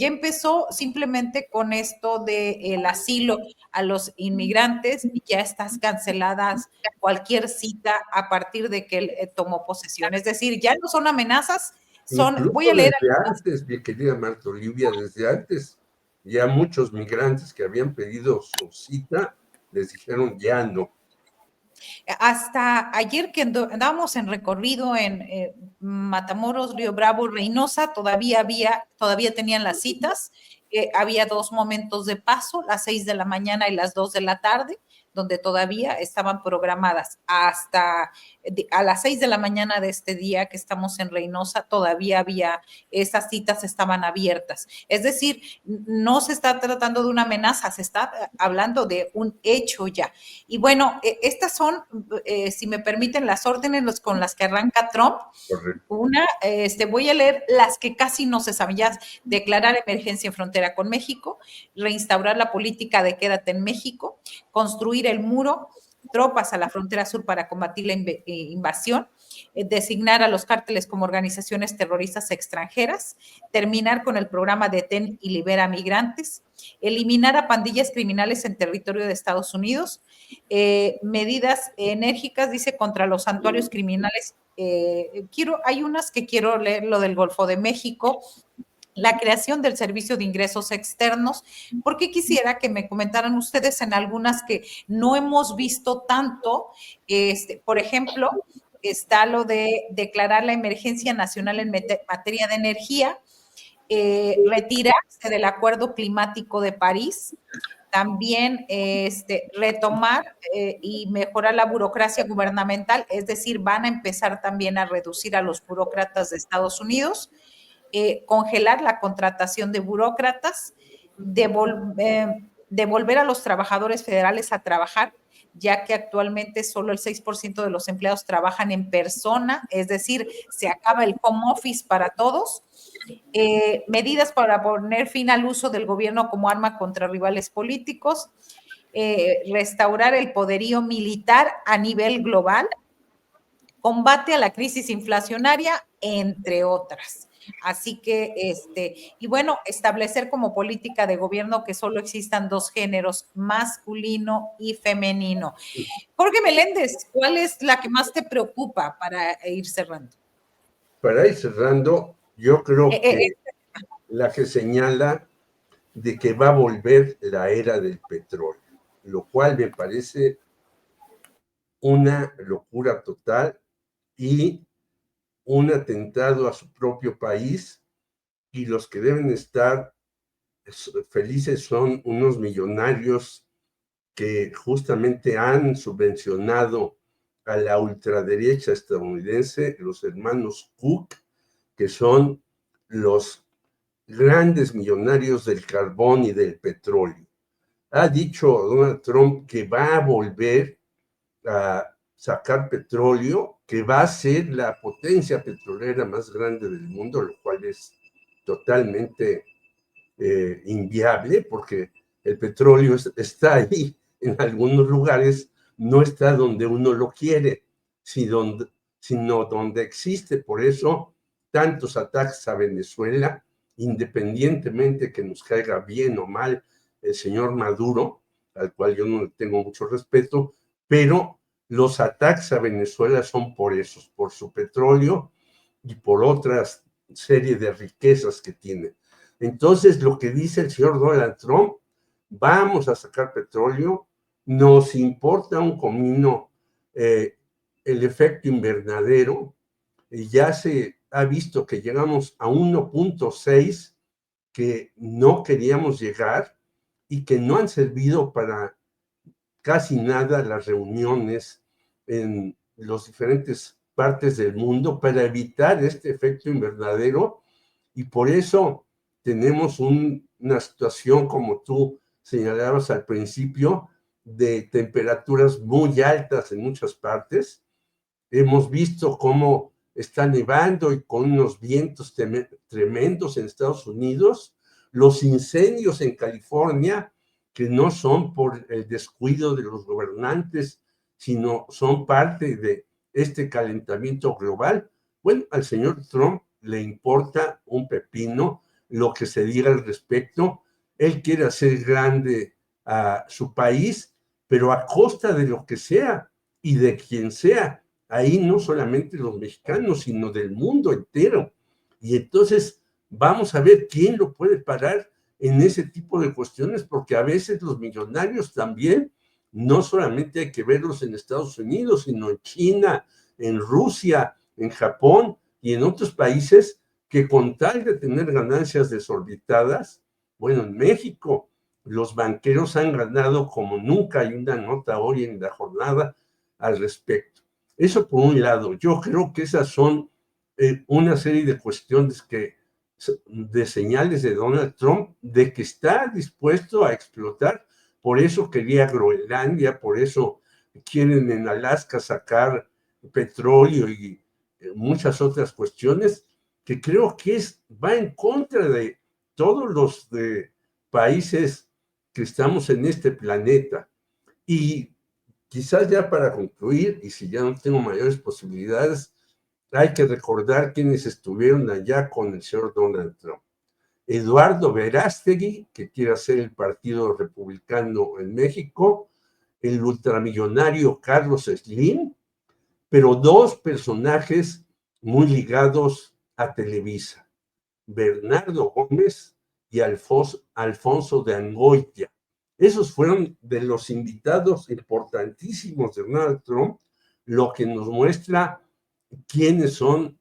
empezó simplemente con esto del asilo a los inmigrantes, ya estás canceladas cualquier cita a partir de que él tomó posesión. Es decir, ya no son amenazas, voy a leer. Desde antes, mi querida Marta Olivia, desde antes, ya muchos migrantes que habían pedido su cita, les dijeron ya no. Hasta ayer que andábamos en recorrido en Matamoros, Río Bravo, Reynosa, todavía tenían las citas, había 2 momentos de paso, las 6 de la mañana y las 2 de la tarde, donde todavía estaban programadas. Hasta a las 6 de la mañana de este día que estamos en Reynosa, todavía esas citas estaban abiertas. Es decir, no se está tratando de una amenaza, se está hablando de un hecho ya. Y bueno, estas son, si me permiten, las órdenes con las que arranca Trump. Correcto. Una, voy a leer las que casi no se saben ya: declarar emergencia en frontera con México, reinstaurar la política de quédate en México, construir el muro, tropas a la frontera sur para combatir la invasión, designar a los cárteles como organizaciones terroristas extranjeras, terminar con el programa Detén y Libera Migrantes, eliminar a pandillas criminales en territorio de Estados Unidos, medidas enérgicas, dice, contra los santuarios criminales. Hay unas que quiero leer, lo del Golfo de México, la creación del servicio de ingresos externos, porque quisiera que me comentaran ustedes en algunas que no hemos visto tanto. Por ejemplo, está lo de declarar la emergencia nacional en materia de energía, retirarse del Acuerdo Climático de París, también retomar y mejorar la burocracia gubernamental, es decir, van a empezar también a reducir a los burócratas de Estados Unidos, congelar la contratación de burócratas, devolver a los trabajadores federales a trabajar, ya que actualmente solo el 6% de los empleados trabajan en persona, es decir, se acaba el home office para todos. Medidas para poner fin al uso del gobierno como arma contra rivales políticos, restaurar el poderío militar a nivel global, combate a la crisis inflacionaria, entre otras. Así que, y bueno, establecer como política de gobierno que solo existan 2 géneros, masculino y femenino. Jorge Meléndez, ¿cuál es la que más te preocupa para ir cerrando? Para ir cerrando, yo creo que la que señala de que va a volver la era del petróleo, lo cual me parece una locura total y un atentado a su propio país, y los que deben estar felices son unos millonarios que justamente han subvencionado a la ultraderecha estadounidense, los hermanos Cook, que son los grandes millonarios del carbón y del petróleo. Ha dicho Donald Trump que va a volver a sacar petróleo, que va a ser la potencia petrolera más grande del mundo, lo cual es totalmente inviable, porque el petróleo está ahí en algunos lugares, no está donde uno lo quiere, sino donde existe. Por eso tantos ataques a Venezuela, independientemente que nos caiga bien o mal el señor Maduro, al cual yo no le tengo mucho respeto, pero los ataques a Venezuela son por eso, por su petróleo y por otras serie de riquezas que tiene. Entonces, lo que dice el señor Donald Trump, vamos a sacar petróleo, nos importa un comino el efecto invernadero. Ya se ha visto que llegamos a 1.6 que no queríamos llegar y que no han servido para casi nada las reuniones en las diferentes partes del mundo para evitar este efecto invernadero, y por eso tenemos una situación, como tú señalabas al principio, de temperaturas muy altas en muchas partes. Hemos visto cómo está nevando y con unos vientos tremendos en Estados Unidos, los incendios en California, que no son por el descuido de los gobernantes, sino son parte de este calentamiento global. Bueno, al señor Trump le importa un pepino lo que se diga al respecto. Él quiere hacer grande a su país, pero a costa de lo que sea y de quien sea. Ahí no solamente los mexicanos, sino del mundo entero. Y entonces vamos a ver quién lo puede parar en ese tipo de cuestiones, porque a veces los millonarios también, no solamente hay que verlos en Estados Unidos, sino en China, en Rusia, en Japón y en otros países que con tal de tener ganancias desorbitadas, bueno, en México los banqueros han ganado como nunca. Hay una nota hoy en la jornada al respecto. Eso por un lado. Yo creo que esas son una serie de cuestiones de señales de Donald Trump de que está dispuesto a explotar. Por eso quería Groenlandia, por eso quieren en Alaska sacar petróleo y muchas otras cuestiones que creo que va en contra de todos los países que estamos en este planeta. Y quizás ya para concluir, y si ya no tengo mayores posibilidades, hay que recordar quiénes estuvieron allá con el señor Donald Trump. Eduardo Verástegui, que quiere hacer el Partido Republicano en México, el ultramillonario Carlos Slim, pero dos personajes muy ligados a Televisa, Bernardo Gómez y Alfonso de Angoitia. Esos fueron de los invitados importantísimos de Donald Trump, lo que nos muestra quiénes son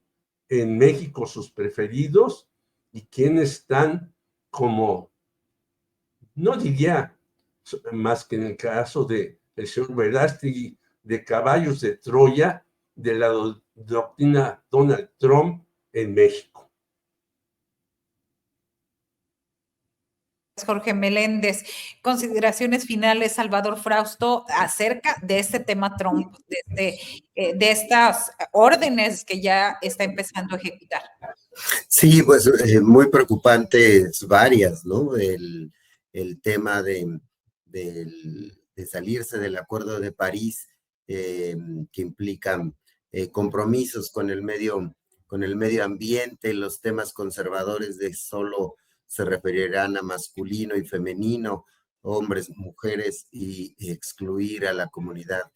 en México sus preferidos y quiénes están como, no diría más que en el caso del señor Verástegui, de caballos de Troya de la doctrina Donald Trump en México. Jorge Meléndez, consideraciones finales, Salvador Frausto, acerca de este tema Trump, de estas órdenes que ya está empezando a ejecutar. Sí, pues muy preocupantes varias, ¿no? El tema de salirse del Acuerdo de París, que implican compromisos con el medio ambiente, los temas conservadores de solo se referirán a masculino y femenino, hombres, mujeres, y excluir a la comunidad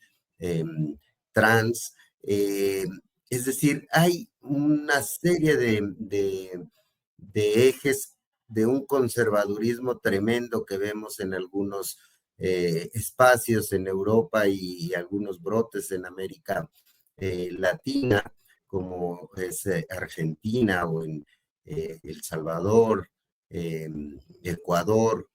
trans. Es decir, hay una serie de ejes de un conservadurismo tremendo que vemos en algunos espacios en Europa y algunos brotes en América Latina, como es Argentina o en El Salvador, Ecuador,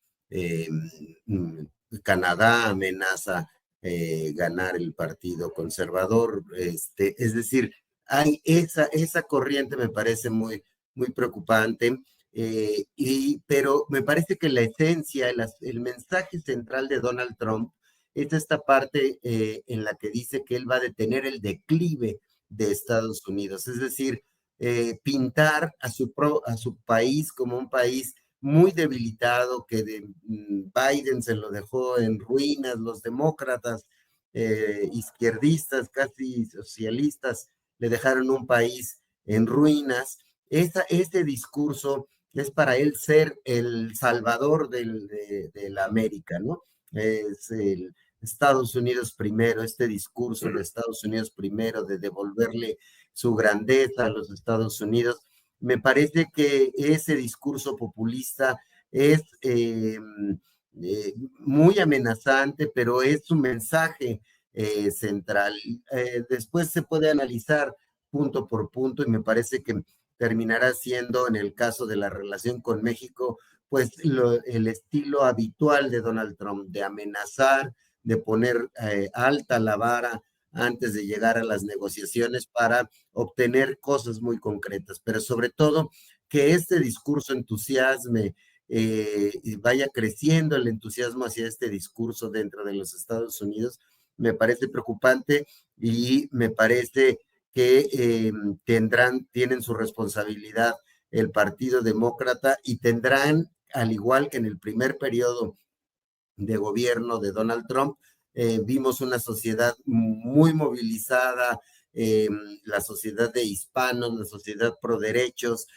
Canadá amenaza ganar el Partido Conservador. Es decir, hay esa corriente me parece muy, muy preocupante, pero me parece que la esencia, el mensaje central de Donald Trump es esta parte en la que dice que él va a detener el declive de Estados Unidos, es decir, pintar a su país como un país muy debilitado, que Biden se lo dejó en ruinas, los demócratas izquierdistas, casi socialistas, le dejaron un país en ruinas. Este discurso es para él ser el salvador de la América, ¿no? Es el Estados Unidos primero, este discurso de Estados Unidos primero, de devolverle su grandeza a los Estados Unidos. Me parece que ese discurso populista es muy amenazante, pero es un mensaje central. Después se puede analizar punto por punto y me parece que terminará siendo, en el caso de la relación con México, pues el estilo habitual de Donald Trump, de amenazar, de poner alta la vara antes de llegar a las negociaciones para obtener cosas muy concretas, pero sobre todo que este discurso entusiasme y vaya creciendo el entusiasmo hacia este discurso dentro de los Estados Unidos, me parece preocupante y me parece que tienen su responsabilidad el Partido Demócrata y tendrán, al igual que en el primer periodo de gobierno de Donald Trump, vimos una sociedad muy movilizada, la sociedad de hispanos, la sociedad pro derechos,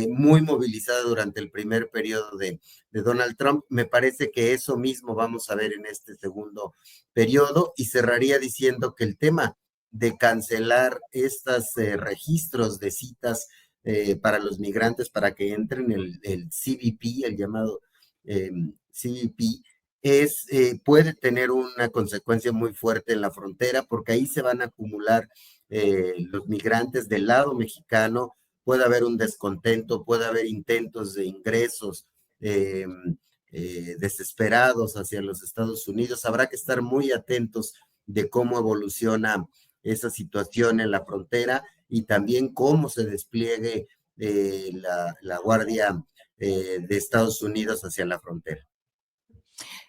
muy movilizada durante el primer periodo de Donald Trump. Me parece que eso mismo vamos a ver en este segundo periodo y cerraría diciendo que el tema de cancelar estos registros de citas para los migrantes para que entren el CBP, el llamado CBP, puede tener una consecuencia muy fuerte en la frontera porque ahí se van a acumular los migrantes del lado mexicano, puede haber un descontento, puede haber intentos de ingresos desesperados hacia los Estados Unidos. Habrá que estar muy atentos de cómo evoluciona esa situación en la frontera y también cómo se despliegue la Guardia de Estados Unidos hacia la frontera.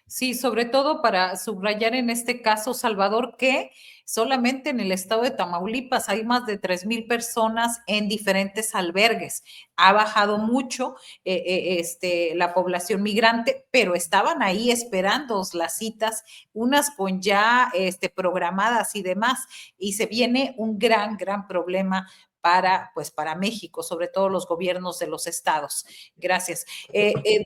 Sí, sobre todo para subrayar en este caso, Salvador, que solamente en el estado de Tamaulipas hay más de 3,000 personas en diferentes albergues. Ha bajado mucho la población migrante, pero estaban ahí esperando las citas, unas con ya programadas y demás, y se viene un gran problema para México, sobre todo los gobiernos de los estados. Gracias.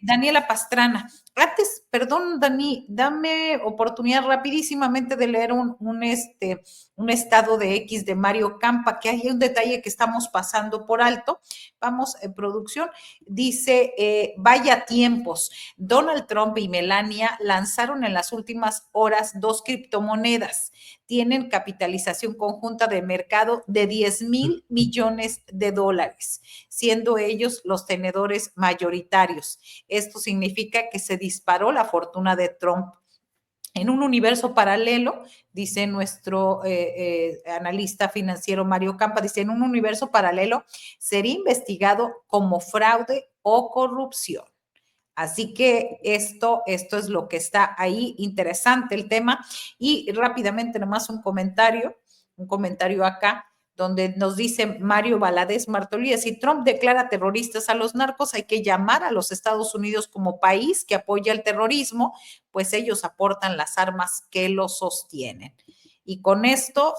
Daniela Pastrana. Antes, perdón, Dani, dame oportunidad rapidísimamente de leer un estado de X de Mario Campa, que hay un detalle que estamos pasando por alto. Vamos, en producción, dice, vaya tiempos, Donald Trump y Melania lanzaron en las últimas horas 2 criptomonedas. Tienen capitalización conjunta de mercado de $10,000 millones, siendo ellos los tenedores mayoritarios. Esto significa que se disparó la fortuna de Trump. En un universo paralelo, dice nuestro analista financiero Mario Campa, dice, en un universo paralelo sería investigado como fraude o corrupción. Así que esto es lo que está ahí, interesante el tema. Y rápidamente nomás un comentario acá, donde nos dice Mario Valadez Martolía, si Trump declara terroristas a los narcos, hay que llamar a los Estados Unidos como país que apoya el terrorismo, pues ellos aportan las armas que lo sostienen. Y con esto,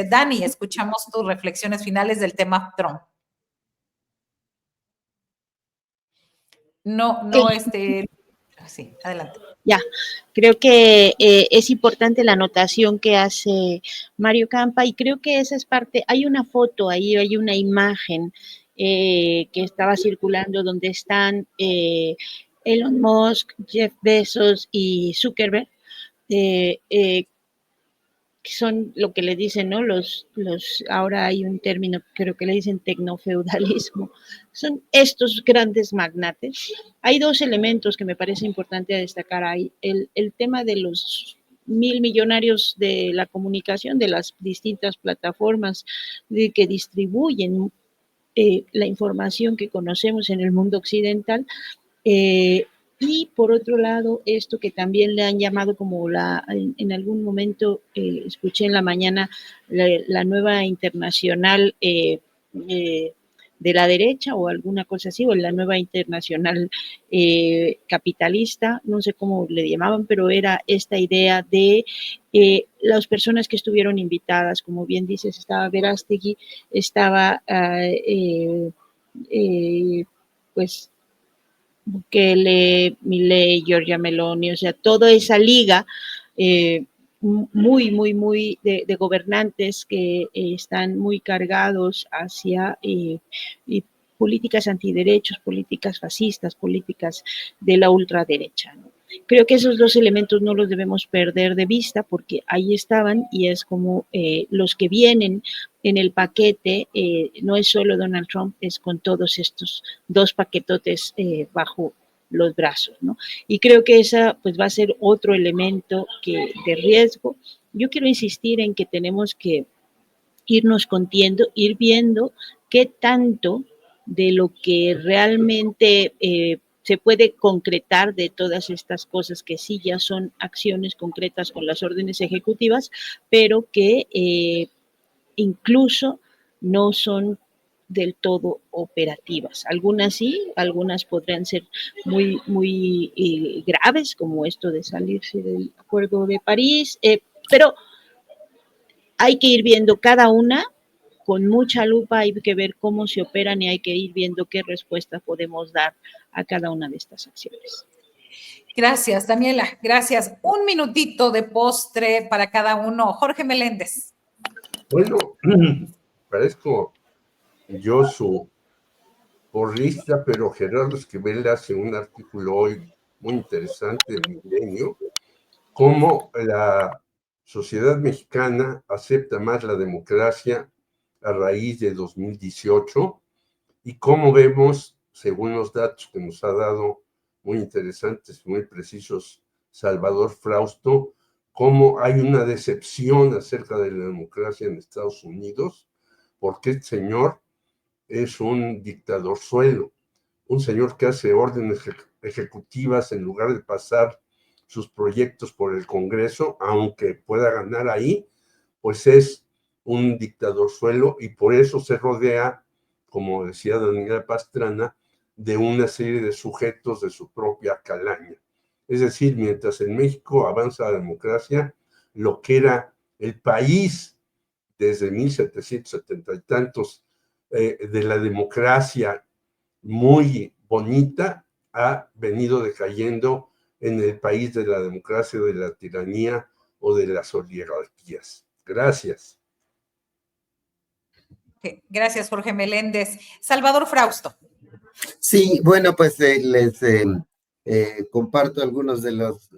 Dani, escuchamos tus reflexiones finales del tema Trump. Sí, adelante. Ya, creo que es importante la anotación que hace Mario Campa y creo que esa es parte, hay una foto ahí, hay una imagen que estaba circulando donde están Elon Musk, Jeff Bezos y Zuckerberg, que son lo que le dicen, ¿no? Ahora hay un término, creo que le dicen tecnofeudalismo, son estos grandes magnates. Hay 2 elementos que me parece importante destacar ahí. El tema de los 1,000 millonarios de la comunicación, de las distintas plataformas que distribuyen la información que conocemos en el mundo occidental, y por otro lado, esto que también le han llamado como en algún momento escuché en la mañana, la nueva internacional de la derecha o alguna cosa así, o la nueva internacional capitalista, no sé cómo le llamaban, pero era esta idea de las personas que estuvieron invitadas, como bien dices, estaba Verástegui, estaba pues Bukele, Milei, Giorgia Meloni, o sea, toda esa liga muy de gobernantes que están muy cargados hacia políticas antiderechos, políticas fascistas, políticas de la ultraderecha, ¿no? Creo que esos dos elementos no los debemos perder de vista porque ahí estaban y es como los que vienen en el paquete, no es solo Donald Trump, es con todos estos dos paquetotes bajo los brazos, ¿no? Y creo que esa pues va a ser otro elemento de riesgo. Yo quiero insistir en que tenemos que irnos contiendo, ir viendo qué tanto de lo que realmente se puede concretar de todas estas cosas que sí ya son acciones concretas con las órdenes ejecutivas, pero que incluso no son del todo operativas. Algunas sí, algunas podrían ser muy graves, como esto de salirse del Acuerdo de París, pero hay que ir viendo cada una con mucha lupa, hay que ver cómo se operan y hay que ir viendo qué respuesta podemos dar a cada una de estas acciones. Gracias, Daniela, gracias. Un minutito de postre para cada uno. Jorge Meléndez. Bueno, parezco yo su porrista, pero Gerardo Esquivel hace un artículo hoy muy interesante del Milenio, cómo la sociedad mexicana acepta más la democracia a raíz de 2018 y cómo vemos, según los datos que nos ha dado muy interesantes, muy precisos, Salvador Frausto, cómo hay una decepción acerca de la democracia en Estados Unidos, porque este señor es un dictador suelo, un señor que hace órdenes ejecutivas en lugar de pasar sus proyectos por el Congreso, aunque pueda ganar ahí, pues es un dictador suelo y por eso se rodea, como decía Daniela Pastrana, de una serie de sujetos de su propia calaña. Es decir, mientras en México avanza la democracia, lo que era el país desde 1770 y tantos de la democracia muy bonita, ha venido decayendo en el país de la democracia, de la tiranía o de las oligarquías. Gracias. Gracias, Jorge Meléndez. Salvador Frausto. Sí, bueno, pues les comparto algunos de los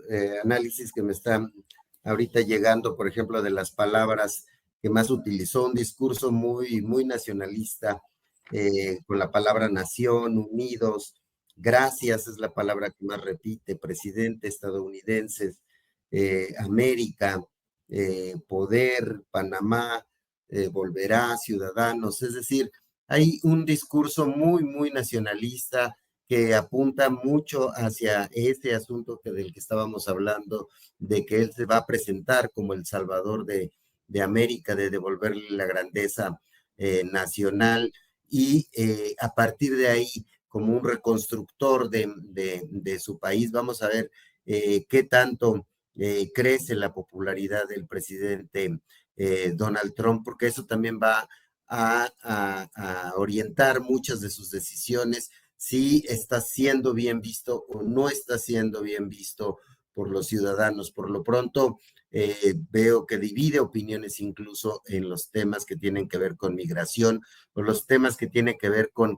análisis que me están ahorita llegando, por ejemplo, de las palabras que más utilizó, un discurso muy nacionalista, con la palabra nación, unidos, gracias es la palabra que más repite, presidente, estadounidenses, América, poder, Panamá, volverá, ciudadanos, es decir, hay un discurso muy nacionalista que apunta mucho hacia ese asunto del que estábamos hablando, de que él se va a presentar como el salvador de América, de devolverle la grandeza nacional y a partir de ahí, como un reconstructor de su país, vamos a ver qué tanto crece la popularidad del presidente Donald Trump, porque eso también va a orientar muchas de sus decisiones, si está siendo bien visto o no está siendo bien visto por los ciudadanos. Por lo pronto, veo que divide opiniones incluso en los temas que tienen que ver con migración o los temas que tienen que ver con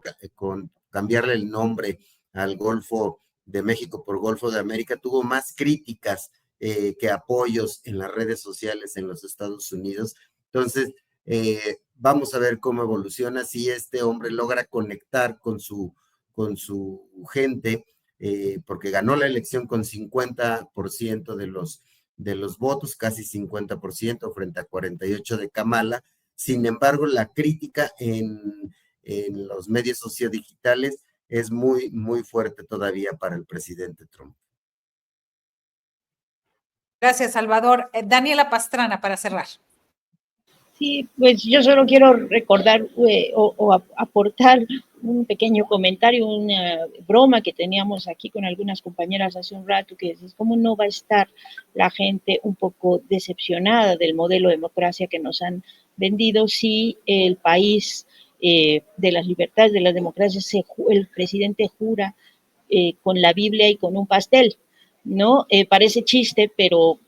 cambiarle el nombre al Golfo de México por Golfo de América. Tuvo más críticas que apoyos en las redes sociales en los Estados Unidos. Entonces, vamos a ver cómo evoluciona, si este hombre logra conectar con su gente, porque ganó la elección con 50% de los votos, casi 50% frente a 48% de Kamala. Sin embargo, la crítica en los medios sociodigitales es muy fuerte todavía para el presidente Trump. Gracias, Salvador. Daniela Pastrana, para cerrar. Sí, pues yo solo quiero recordar aportar un pequeño comentario, una broma que teníamos aquí con algunas compañeras hace un rato, que es cómo no va a estar la gente un poco decepcionada del modelo de democracia que nos han vendido si el país de las libertades, de las democracias, el presidente jura con la Biblia y con un pastel, ¿no? Parece chiste, pero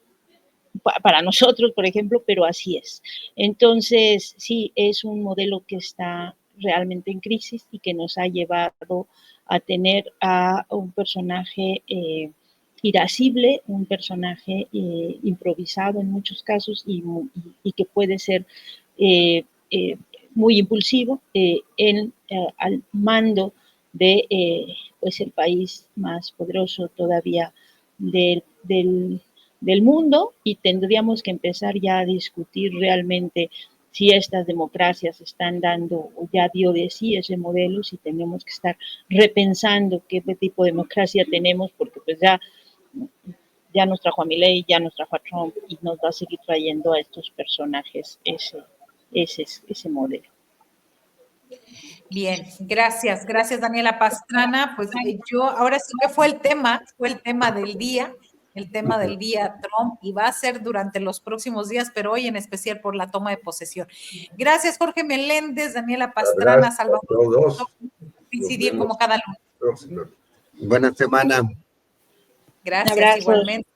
para nosotros, por ejemplo, pero así es. Entonces, sí, es un modelo que está realmente en crisis y que nos ha llevado a tener a un personaje irascible, un personaje improvisado en muchos casos y que puede ser muy impulsivo al mando de pues el país más poderoso todavía del mundo, y tendríamos que empezar ya a discutir realmente si estas democracias están dando o ya dio de sí ese modelo, si tenemos que estar repensando qué tipo de democracia tenemos, porque pues ya nos trajo a Milei, ya nos trajo a Trump y nos va a seguir trayendo a estos personajes ese modelo. Bien, gracias Daniela Pastrana. Pues yo ahora sí que fue el tema del día, Trump, y va a ser durante los próximos días, pero hoy en especial por la toma de posesión. Gracias Jorge Meléndez, Daniela Pastrana, Salvador, coincidir como cada lunes. Buena semana. Gracias, igualmente.